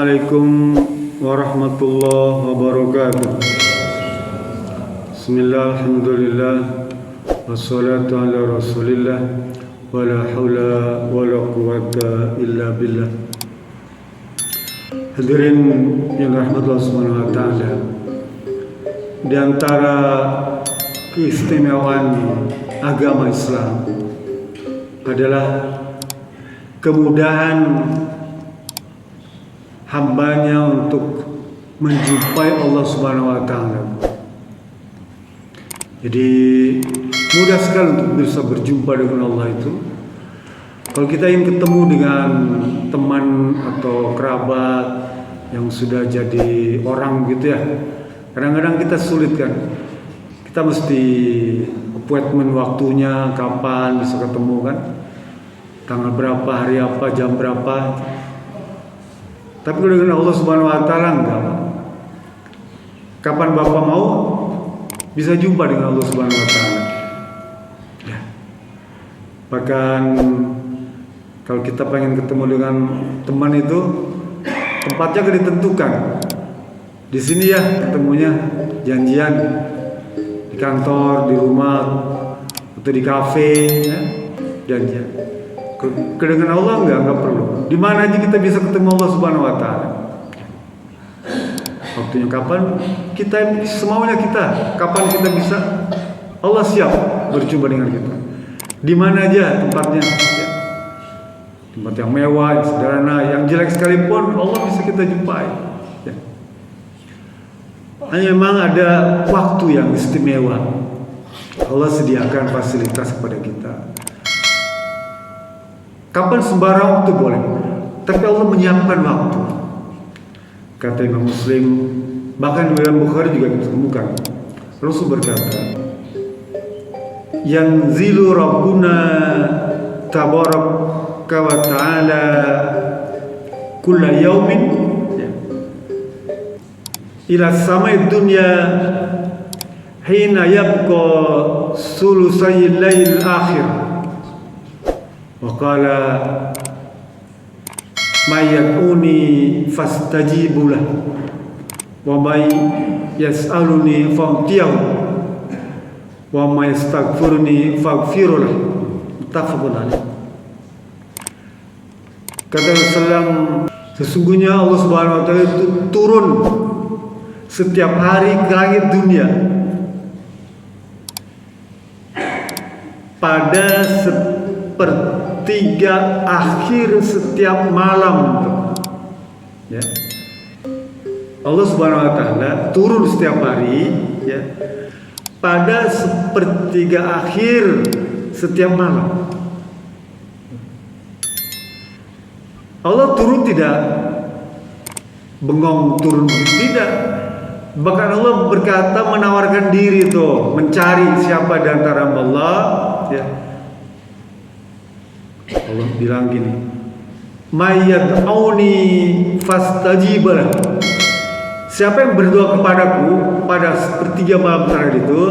Assalamualaikum warahmatullahi wabarakatuh. Bismillah, alhamdulillah, wassalatu ala rasulillah, wala hawla wala quwata illa billah. Hadirin yang rahmatullah subhanahu wa ta'ala, di antara keistimewaan agama Islam adalah kemudahan hambanya untuk menjumpai Allah Subhanahu wa Ta'ala. Jadi mudah sekali untuk bisa berjumpa dengan Allah itu. Kalau kita ingin ketemu dengan teman atau kerabat yang sudah jadi orang gitu ya, kadang-kadang kita sulit kan. Kita mesti appointment waktunya, kapan bisa ketemu kan, tanggal berapa, hari apa, jam berapa. Tapi kalau dengan Allah Subhanahu wa Ta'ala enggak. Kapan Bapak mau bisa jumpa dengan Allah Subhanahu wa Ta'ala. Ya. Bahkan kalau kita pengen ketemu dengan teman itu, tempatnya kan ditentukan. Di sini ya ketemunya, janjian di kantor, di rumah, atau di kafe, ya, janjian. Dengan Allah enggak perlu. Di mana aja kita bisa ketemu Allah Subhanahu wa Ta'ala. Waktunya kapan? Kita semaunya kita. Kapan kita bisa? Allah siap berjumpa dengan kita. Di mana aja tempatnya? Ya. Tempat yang mewah, yang sederhana, yang jelek sekalipun Allah bisa kita jumpai. Ya. Hanya memang ada waktu yang istimewa. Allah sediakan fasilitas kepada kita. Kapan sembarang waktu boleh, tapi Allah menyiapkan waktu. Kata Imam Muslim, bahkan di dalam Bukhari juga kita temukan. Rasul berkata, yanzilu Rabbuna tabaraka wa ta'ala kulla yaumin ila samai dunya hina yabqa sulusayil lail akhir. Waqala mayyad'uni fastajibulah wa may yas'aluni fa'tiyahu wa may yastaghfiruni faghfirulah. Muttafaqun alaih. Kata Rasulullah, sesungguhnya Allah Subhanahu wa Ta'ala itu turun setiap hari ke langit dunia pada sepertiga akhir setiap malam. Ya. Allah Subhanahu wa Ta'ala turun setiap hari, ya, pada sepertiga akhir setiap malam. Allah turun tidak bengong turun, tidak. Bahkan Allah berkata, menawarkan diri tuh, mencari siapa di antara Allah, ya. Allah bilang gini, mayyad'uni fastajibalah. Siapa yang berdoa kepadaku pada sepertiga malam terakhir itu,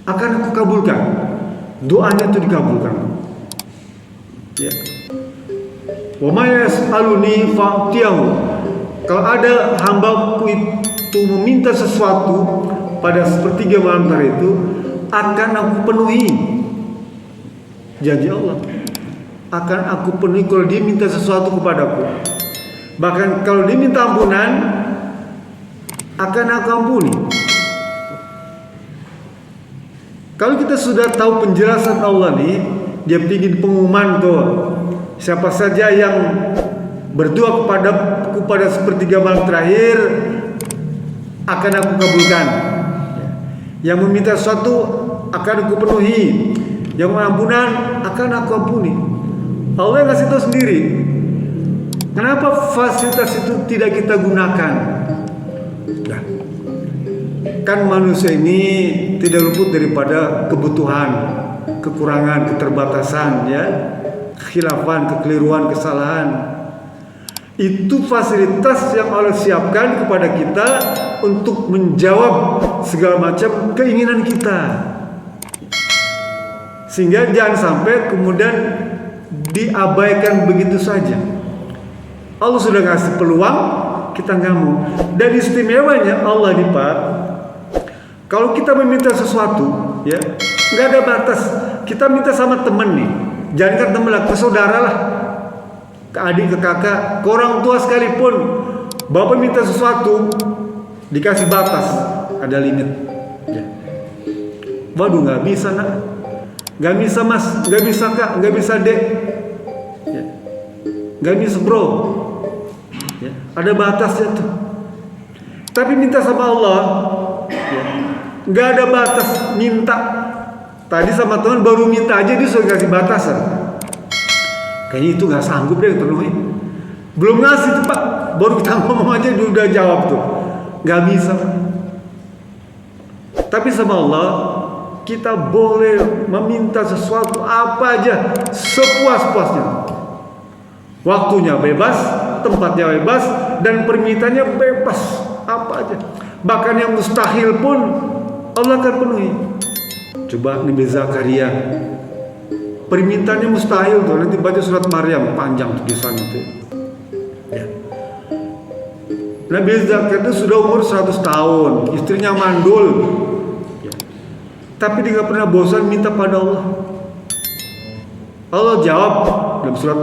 akan aku kabulkan. Doanya itu dikabulkan. Ya. Wa may yas'aluni fa'tiyahu. Kalau ada hambaku itu meminta sesuatu pada sepertiga malam terakhir itu, akan aku penuhi. Janji Allah, akan aku penuhi kalau dia minta sesuatu kepadaku. Bahkan kalau dia minta ampunan, akan aku ampuni. Kalau kita sudah tahu penjelasan Allah nih, dia bikin pengumuman tuh, siapa saja yang berdoa kepadaku pada sepertiga malam terakhir, akan aku kabulkan. Yang meminta sesuatu akan aku penuhi. Yang mengampunan akan aku ampuni. Allah yang kasih tahu sendiri. Kenapa fasilitas itu tidak kita gunakan? Nah, kan manusia ini tidak luput daripada kebutuhan, kekurangan, keterbatasan, ya, kekhilafan, kekeliruan, kesalahan. Itu fasilitas yang Allah siapkan kepada kita untuk menjawab segala macam keinginan kita. Sehingga jangan sampai kemudian diabaikan begitu saja. Allah sudah ngasih peluang, kita nggak mau. Dan istimewanya Allah nih Pak, kalau kita meminta sesuatu, ya nggak ada batas. Kita minta sama temen nih, jangan kan temen lah, ke saudara lah, ke adik, ke kakak, ke orang tua sekalipun. Bapak minta sesuatu, dikasih batas, ada limit. Ya. Waduh, nggak bisa nak, nggak bisa mas, nggak bisa kak, nggak bisa dek, ya. Nggak bisa bro. Ya. Ada batasnya tuh. Tapi minta sama Allah, ya. Nggak ada batas minta. Tadi sama teman baru minta aja dia sudah kasih batasan. Kayaknya itu nggak sanggup deh penuhi. Belum ngasih tuh Pak, baru kita ngomong aja dia udah jawab tuh. Nggak bisa. Tapi sama Allah kita boleh meminta sesuatu apa aja sepuas-puasnya. Waktunya bebas, tempatnya bebas, dan permintaannya bebas apa aja. Bahkan yang mustahil pun Allah akan penuhi. Coba Nabi Zakaria, permintaannya mustahil tuh. Nanti baca surat Maryam, panjang tuh kisahnya tuh. Ya. Nabi Zakaria itu sudah umur 100 tahun, istrinya mandul. Ya. Tapi dia gak pernah bosan minta pada Allah. Allah jawab dalam surat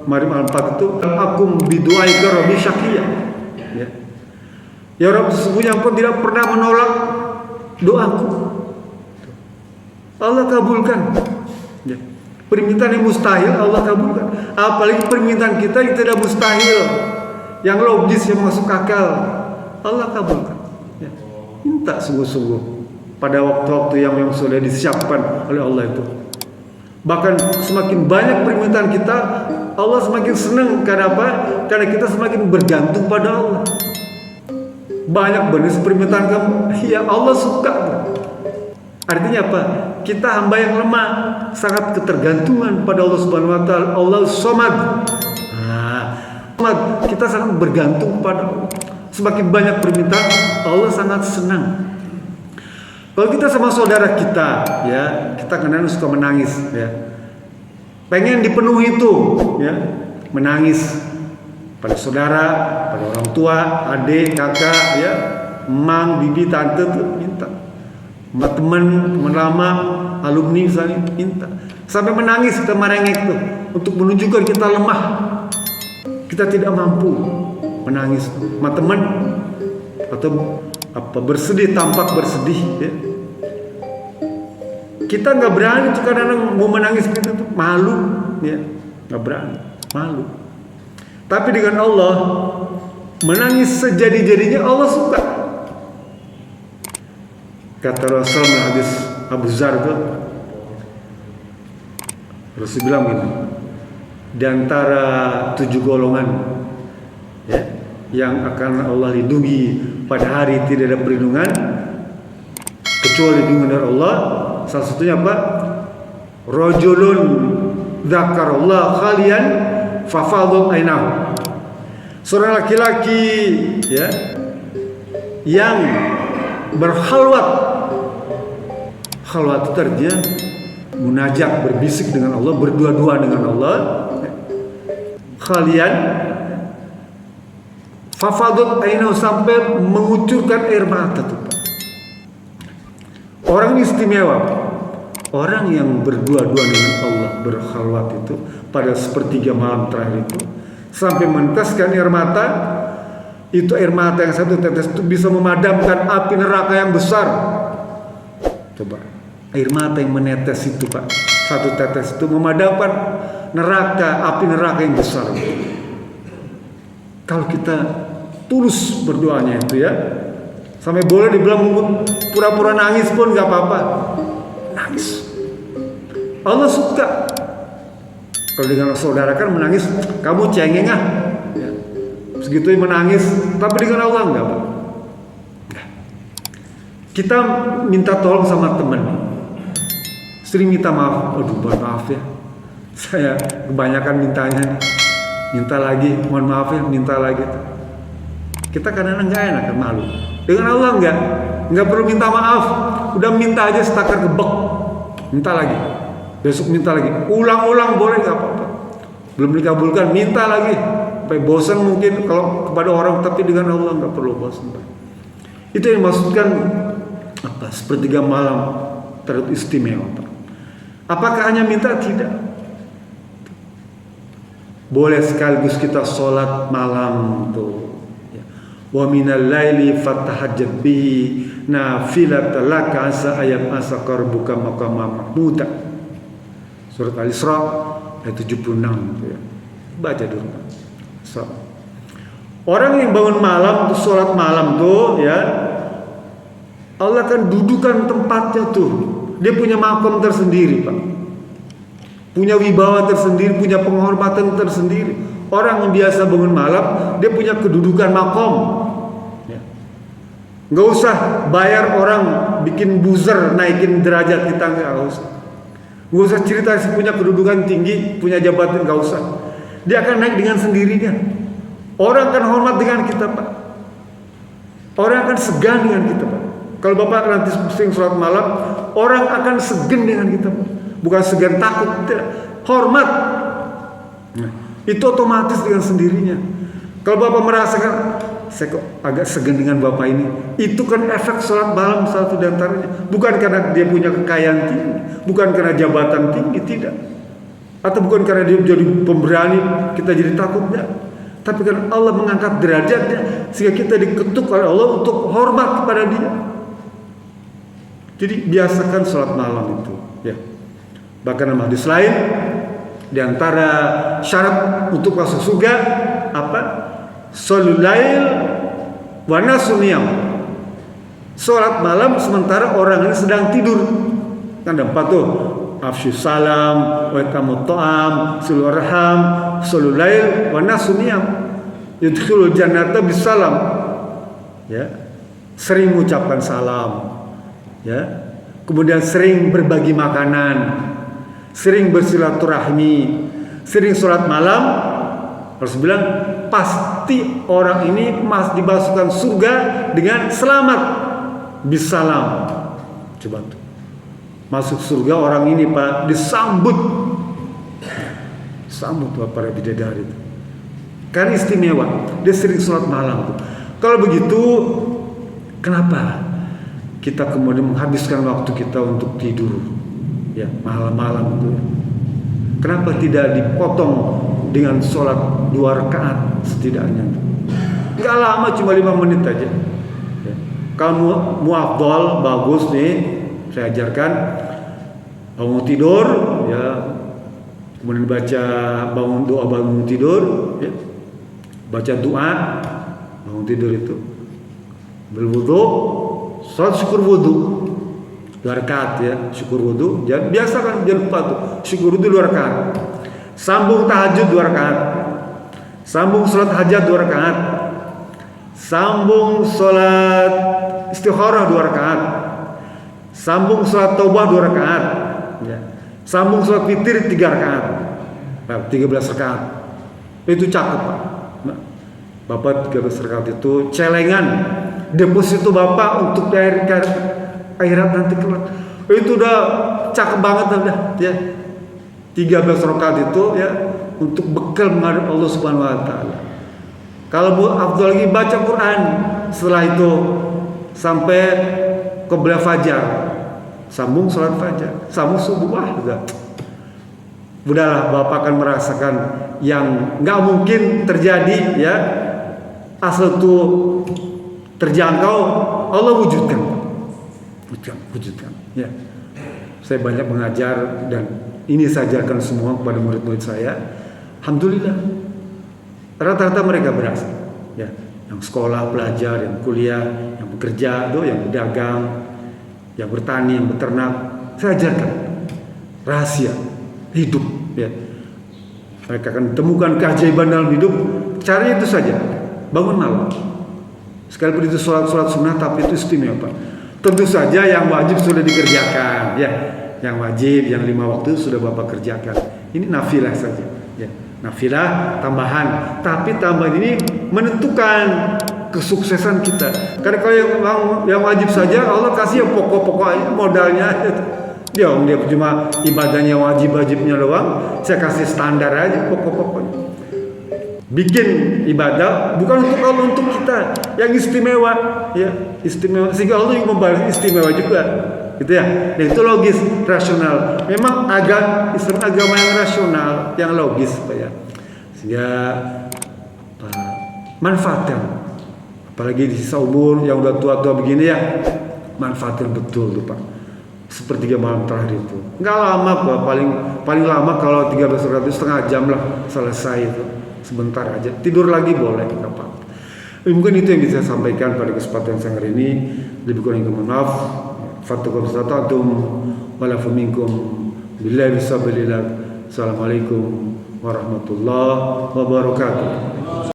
Maryam al-4 itu, "Akum bidu'aika rabbi syaqiyya." Ya. Ya Rabb, sesungguhnya Engkau tidak pernah menolak doaku. Allah kabulkan. Ya. Permintaan yang mustahil Allah kabulkan. Apalagi permintaan kita yang tidak mustahil, yang logis, yang masuk akal, Allah kabulkan. Ya. Minta sungguh-sungguh pada waktu-waktu yang sudah disiapkan oleh Allah itu. Bahkan semakin banyak permintaan kita, Allah semakin senang. Karena apa? Karena kita semakin bergantung pada Allah. Banyak benar permintaan kamu, ya Allah suka. Artinya apa? Kita hamba yang lemah, sangat ketergantungan pada Allah Subhanahu wa taala. Allah Somad. Kita sangat bergantung pada Allah. Semakin banyak permintaan, Allah sangat senang. Kalau kita sama saudara kita, ya, kita kadang suka menangis, ya. Pengen dipenuhi itu, ya, menangis pada saudara, pada orang tua, adik, kakak, ya, emang, bibi, tante tuh minta. Sama teman lama, alumni misalnya minta. Sampai menangis kita merengek tuh untuk menunjukkan kita lemah. Kita tidak mampu menangis sama teman atau apa bersedih, tampak bersedih, ya. Kita nggak berani tuh kadang-kadang mau menangis gitu tuh, malu, ya, nggak berani, malu. Tapi dengan Allah menangis sejadi-jadinya Allah suka. Kata Rasul hadis Abu Dzar itu, Rasul bilang gini, di antara 7 golongan, ya, yang akan Allah lindungi pada hari tidak ada perlindungan kecuali lindungan dari Allah, salah satunya apa? Rajulun dzakarallah khalian fafadat ainahu. Seorang laki-laki, ya, yang berkhalwat. Khalwat itu artinya munajat, berbisik dengan Allah, berdua-dua dengan Allah. Khalian fafadat ainahu, sampai mengucurkan air mata tuh. Orang istimewa, orang yang berdua-dua dengan Allah, berkhalwat itu pada sepertiga malam terakhir itu, sampai meneteskan air mata. Itu air mata yang satu tetes itu bisa memadamkan api neraka yang besar. Coba, air mata yang menetes itu Pak, satu tetes itu memadamkan neraka, api neraka yang besar. Kalau kita tulus berdoanya itu, ya, sampai boleh dibilang pura-pura nangis pun gak apa-apa, nangis. Allah suka. Kalau dengan saudara kan menangis, kamu cengeng ah, ya. Segitu menangis. Tapi dengan Allah enggak, Pak. Kita minta tolong sama teman, sering minta maaf. Aduh, maaf ya, saya kebanyakan mintanya, minta lagi, mohon maaf ya, minta lagi. Kita kadang-kadang nggak enak, kan, malu. Dengan Allah nggak perlu minta maaf, udah minta aja setakar gebek, minta lagi, besok minta lagi, ulang-ulang boleh, nggak apa-apa. Belum dikabulkan, minta lagi. Sampai bosan mungkin kalau kepada orang, tapi dengan Allah nggak perlu bosan, Pak. Itu yang dimaksudkan apa? Sepertiga malam teristimewa, Pak. Apakah hanya minta? Tidak. Boleh sekaligus kita sholat malam tuh. Wa minal laili fatahajjab bihi nafilatan laka asa ayat asa qarbuka maqama mahmuda. Surat Al-Isra ayat 76 tuh ya. Baca dulu. So. Orang yang bangun malam tuh sholat malam tuh ya, Allah akan dudukan tempatnya tuh. Dia punya makom tersendiri, Pak. Punya wibawa tersendiri, punya penghormatan tersendiri. Orang yang biasa bangun malam, dia punya kedudukan makom. Ya. Nggak usah bayar orang bikin buzzer, naikin derajat kita, nggak usah. Nggak usah cerita sih punya kedudukan tinggi, punya jabatan, nggak usah. Dia akan naik dengan sendirinya. Orang akan hormat dengan kita, Pak. Orang akan segan dengan kita, Pak. Kalau Bapak nanti sering sholat malam, orang akan segan dengan kita, Pak. Bukan segan takut, tidak. Hormat. Nah, itu otomatis dengan sendirinya. Kalau Bapak merasakan, saya kok agak segan dengan Bapak ini, itu kan efek sholat malam satu di antaranya. Bukan karena dia punya kekayaan tinggi, bukan karena jabatan tinggi, tidak. Atau bukan karena dia jadi pemberani, kita jadi takut, tidak. Tapi karena Allah mengangkat derajatnya, sehingga kita diketuk oleh Allah untuk hormat kepada dia. Jadi biasakan sholat malam itu, ya. Bahkan dalam hadis lain, di antara syarat untuk masuk surga apa? Sholul lail wa nasu niyam. Salat malam sementara orang ini sedang tidur. Kan ada 4 tuh. Afsyus salam, wa iqamut ta'am, silur arham, sholul lail wa nasu niyam. Yudkhulul jannata bisalam. Ya. Sering mengucapkan salam. Ya. Kemudian sering berbagi makanan. Sering bersilaturahmi, sering sholat malam, harus bilang pasti orang ini dimasukkan surga dengan selamat, bisalam. Coba tuh, masuk surga orang ini Pak disambut para bidadari itu. Karena istimewa, dia sering sholat malam tuh. Kalau begitu, kenapa kita kemudian menghabiskan waktu kita untuk tidur? Ya, malam-malam itu. Kenapa tidak dipotong dengan sholat 2 rakaat setidaknya? Enggak lama, cuma 5 menit aja. Ya. Kalau muafdal bagus nih, saya ajarkan bangun tidur, ya, kemudian baca doa bangun tidur, ya, baca doa bangun tidur itu, berwudu, sholat syukur wudu. 2 rakaat ya, syukur wudu. Jangan lupa tuh, syukur wudu 2 rakaat. Sambung tahajud 2 rakaat. Sambung salat hajat 2 rakaat. Sambung salat istikharah 2 rakaat. Sambung salat taubah 2 rakaat. Ya. Sambung salat witir 3 rakaat. 13 rakaat. Itu cakep, Pak. Bapak 13 rakaat itu celengan deposito Bapak untuk akhirat nanti kelak. Itu udah cakep banget udah ya. 13 rakaat itu ya untuk bekal menghadap Allah Subhanahu wa taala. Kalau Bu Abdul lagi baca Quran, setelah itu sampai qibla fajar, sambung salat fajar, sambung subuh, wah udahlah Bapak akan merasakan yang nggak mungkin terjadi ya. Asal itu terjangkau, Allah wujudkan ya. Saya banyak mengajar dan ini saya ajarkan semua kepada murid-murid saya. Alhamdulillah rata-rata mereka berhasil ya. Yang sekolah, belajar, yang kuliah, yang bekerja, yang berdagang, yang bertani, yang beternak, saya ajarkan rahasia hidup ya. Mereka akan temukan keajaiban dalam hidup. Caranya itu saja, bangun malam. Sekalipun itu sholat sunnah, tapi itu istimewa, Pak. Tentu saja yang wajib sudah dikerjakan, ya. Yang wajib, yang 5 waktu sudah Bapak kerjakan. Ini nafilah saja, ya. Nafilah tambahan, tapi tambahan ini menentukan kesuksesan kita. Karena kalau yang wajib saja Allah kasih yang pokok-pokok modalnya. Dia cuma ibadahnya wajib-wajibnya doang. Saya kasih standar aja pokok-pokoknya. bikin ibadah bukan untuk Allah, untuk kita yang istimewa, ya istimewa, sehingga Allah yang membalas istimewa juga, gitu ya. Dan itu logis, rasional. Memang Islam agama yang rasional, yang logis, Pak ya. Sehingga manfaatkan, apalagi di sisa umur yang udah tua-tua begini ya, manfaatkan betul tuh Pak. Sepertiga malam terakhir itu nggak lama Pak, paling lama kalau 13 rakaat itu setengah jam lah selesai itu, sebentar aja, tidur lagi boleh, nggak apa-apa. Mungkin itu yang bisa saya sampaikan pada kesempatan siang hari ini. Lebih kurang mohon maaf. Fattakum sata'atum walafu minkum billahi bisabilillah. Assalamualaikum warahmatullahi wabarakatuh.